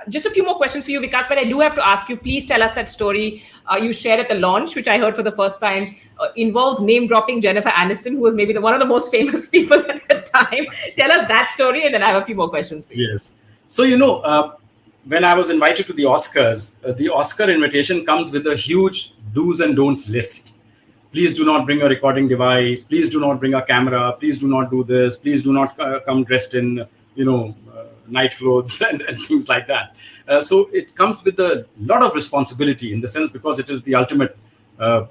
just a few more questions for you, Vikas, but I do have to ask you, please tell us that story you shared at the launch, which I heard for the first time, involves name-dropping Jennifer Aniston, who was maybe one of the most famous people at the time. Tell us that story, and then I have a few more questions for you. Yes. So, when I was invited to the Oscars, the Oscar invitation comes with a huge do's and don'ts list. Please do not bring a recording device. Please do not bring a camera. Please do not do this. Please do not come dressed in, night clothes and things like that. So it comes with a lot of responsibility in the sense because it is the ultimate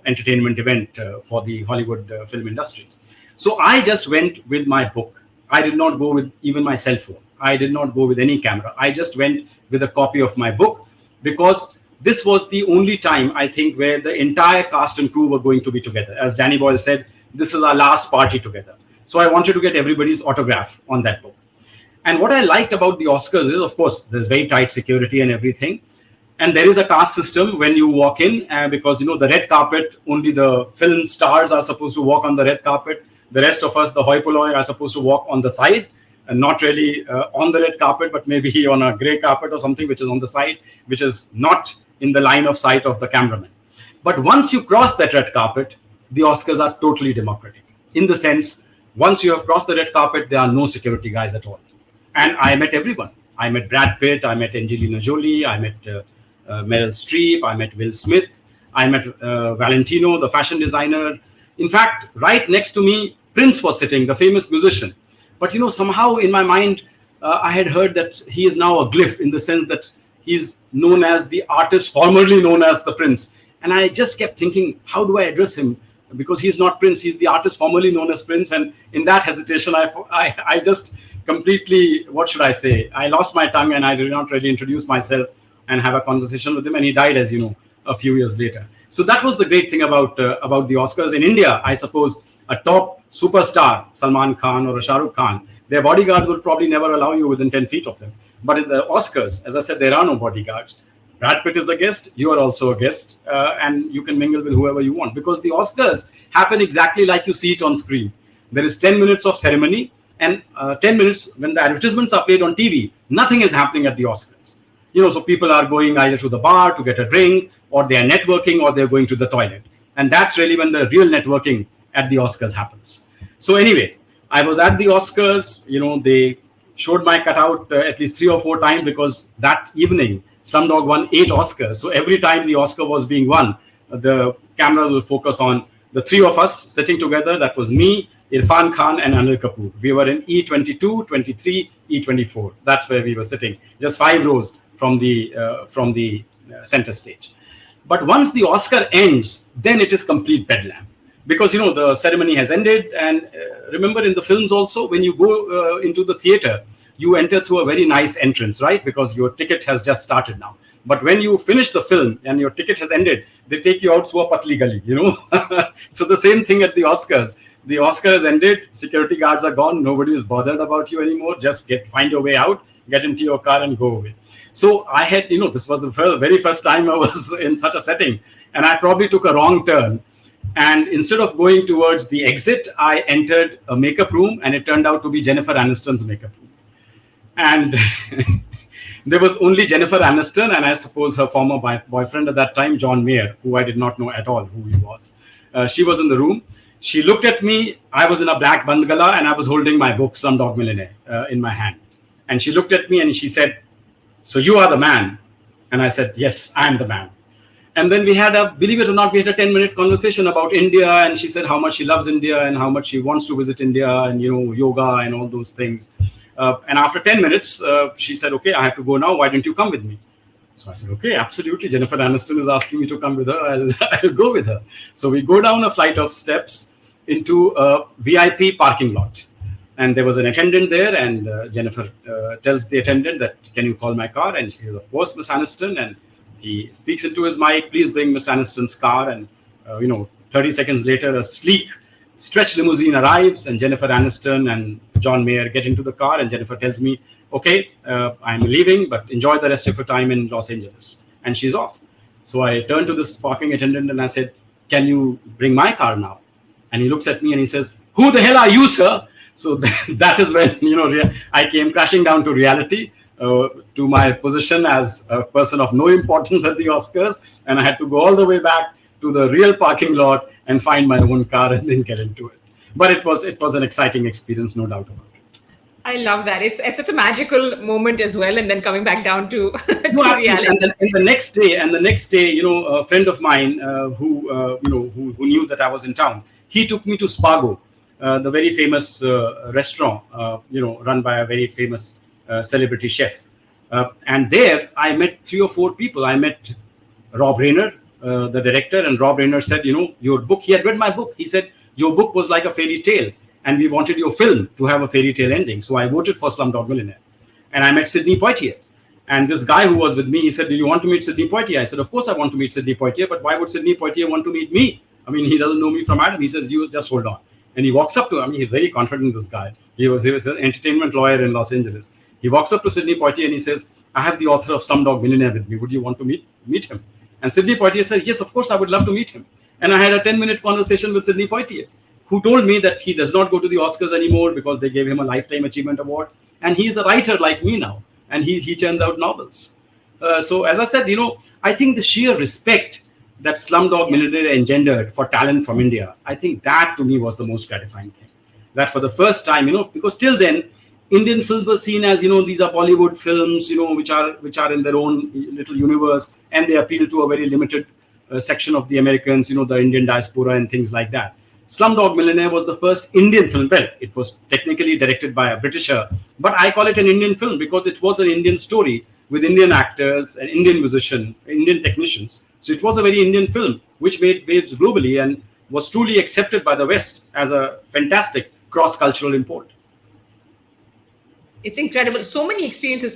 entertainment event for the Hollywood film industry. So I just went with my book. I did not go with even my cell phone. I did not go with any camera. I just went with a copy of my book because this was the only time, I think, where the entire cast and crew were going to be together. As Danny Boyle said, this is our last party together. So I wanted to get everybody's autograph on that book. And what I liked about the Oscars is, of course, there's very tight security and everything. And there is a caste system when you walk in because, the red carpet, only the film stars are supposed to walk on the red carpet. The rest of us, the hoi polloi, are supposed to walk on the side and not really on the red carpet, but maybe on a gray carpet or something, which is on the side, which is not in the line of sight of the cameraman. But once you cross that red carpet, the Oscars are totally democratic. In the sense, once you have crossed the red carpet, there are no security guys at all. And I met everyone. I met Brad Pitt, I met Angelina Jolie, I met Meryl Streep, I met Will Smith, I met Valentino, the fashion designer. In fact, right next to me, Prince was sitting, the famous musician. But somehow in my mind, I had heard that he is now a glyph in the sense that he's known as the artist formerly known as the Prince. And I just kept thinking, how do I address him? Because he's not Prince, he's the artist formerly known as Prince. And in that hesitation, I just completely, what should I say? I lost my tongue and I did not really introduce myself and have a conversation with him. And he died, as you know, a few years later. So that was the great thing about the Oscars. In India, I suppose a top superstar, Salman Khan or a Shah Rukh Khan, their bodyguards would probably never allow you within 10 feet of him. But in the Oscars, as I said, there are no bodyguards. Brad Pitt is a guest, you are also a guest, and you can mingle with whoever you want. Because the Oscars happen exactly like you see it on screen. There is 10 minutes of ceremony, and 10 minutes when the advertisements are played on TV, nothing is happening at the Oscars. So people are going either to the bar to get a drink, or they are networking, or they're going to the toilet. And that's really when the real networking at the Oscars happens. So anyway, I was at the Oscars, they showed my cutout at least 3 or 4 times because that evening, Slumdog won 8 Oscars. So every time the Oscar was being won, the camera will focus on the 3 of us sitting together. That was me, Irfan Khan, and Anil Kapoor. We were in E22, 23, E24. That's where we were sitting, just 5 rows from the center stage. But once the Oscar ends, then it is complete bedlam. Because, the ceremony has ended. And remember in the films also, when you go into the theater, you enter through a very nice entrance, right? Because your ticket has just started now. But when you finish the film and your ticket has ended, they take you out through a patli gali, So the same thing at the Oscars. The Oscar has ended, security guards are gone, nobody is bothered about you anymore. Just find your way out, get into your car and go away. So I had, this was the very first time I was in such a setting. And I probably took a wrong turn. And instead of going towards the exit, I entered a makeup room, and it turned out to be Jennifer Aniston's makeup room. And there was only Jennifer Aniston and I suppose her former boyfriend at that time, John Mayer, who I did not know at all who he was. She was in the room. She looked at me. I was in a black bandgala and I was holding my book, Slumdog Millionaire, in my hand. And she looked at me and she said, "So you are the man?" And I said, "Yes, I am the man." And then we had believe it or not, we had a 10-minute conversation about India. And she said how much she loves India and how much she wants to visit India and, yoga and all those things. And after 10 minutes, she said, "Okay, I have to go now. Why don't you come with me?" So I said, "Okay, absolutely. Jennifer Aniston is asking me to come with her. I'll go with her." So we go down a flight of steps into a VIP parking lot. And there was an attendant there. And Jennifer tells the attendant that, "Can you call my car?" And she says, "Of course, Miss Aniston." And he speaks into his mic, "Please bring Miss Aniston's car." And, 30 seconds later, a sleek stretch limousine arrives, and Jennifer Aniston and John Mayer get into the car. And Jennifer tells me, "Okay, I'm leaving, but enjoy the rest of your time in Los Angeles." And she's off. So I turned to this parking attendant and I said, "Can you bring my car now?" And he looks at me and he says, "Who the hell are you, sir?" So that is when, I came crashing down to reality. to my position as a person of no importance at the Oscars, and I had to go all the way back to the real parking lot and find my own car and then get into it. But it was an exciting experience, no doubt about it. I love that. It's such a magical moment as well, and then coming back down to No, to absolutely. reality. And then the next day, a friend of mine who knew that I was in town, he took me to Spago, the very famous restaurant, run by a very famous celebrity chef. And there, I met 3 or 4 people. I met Rob Reiner, the director, and Rob Reiner said, your book. He had read my book. He said, your book was like a fairy tale, and we wanted your film to have a fairy tale ending. So I voted for Slumdog Millionaire. And I met Sidney Poitier. And this guy who was with me, he said, do you want to meet Sidney Poitier? I said, of course I want to meet Sidney Poitier, but why would Sidney Poitier want to meet me? I mean, he doesn't know me from Adam. He says, you just hold on. And he walks up to him. He's very confident, this guy. He was an entertainment lawyer in Los Angeles. He walks up to Sidney Poitier and he says, I have the author of Slumdog Millionaire with me. Would you want to meet him? And Sidney Poitier said, yes, of course, I would love to meet him. And I had a 10-minute conversation with Sidney Poitier, who told me that he does not go to the Oscars anymore because they gave him a Lifetime Achievement Award. And he's a writer like me now. And he churns out novels. So as I said, I think the sheer respect that Slumdog Millionaire engendered for talent from India, I think that to me was the most gratifying thing. That for the first time, because till then, Indian films were seen as, these are Bollywood films, which are in their own little universe, and they appeal to a very limited section of the Americans, the Indian diaspora and things like that. Slumdog Millionaire was the first Indian film. Well, it was technically directed by a Britisher, but I call it an Indian film because it was an Indian story with Indian actors and Indian musicians, Indian technicians. So it was a very Indian film, which made waves globally and was truly accepted by the West as a fantastic cross-cultural import. It's incredible. So many experiences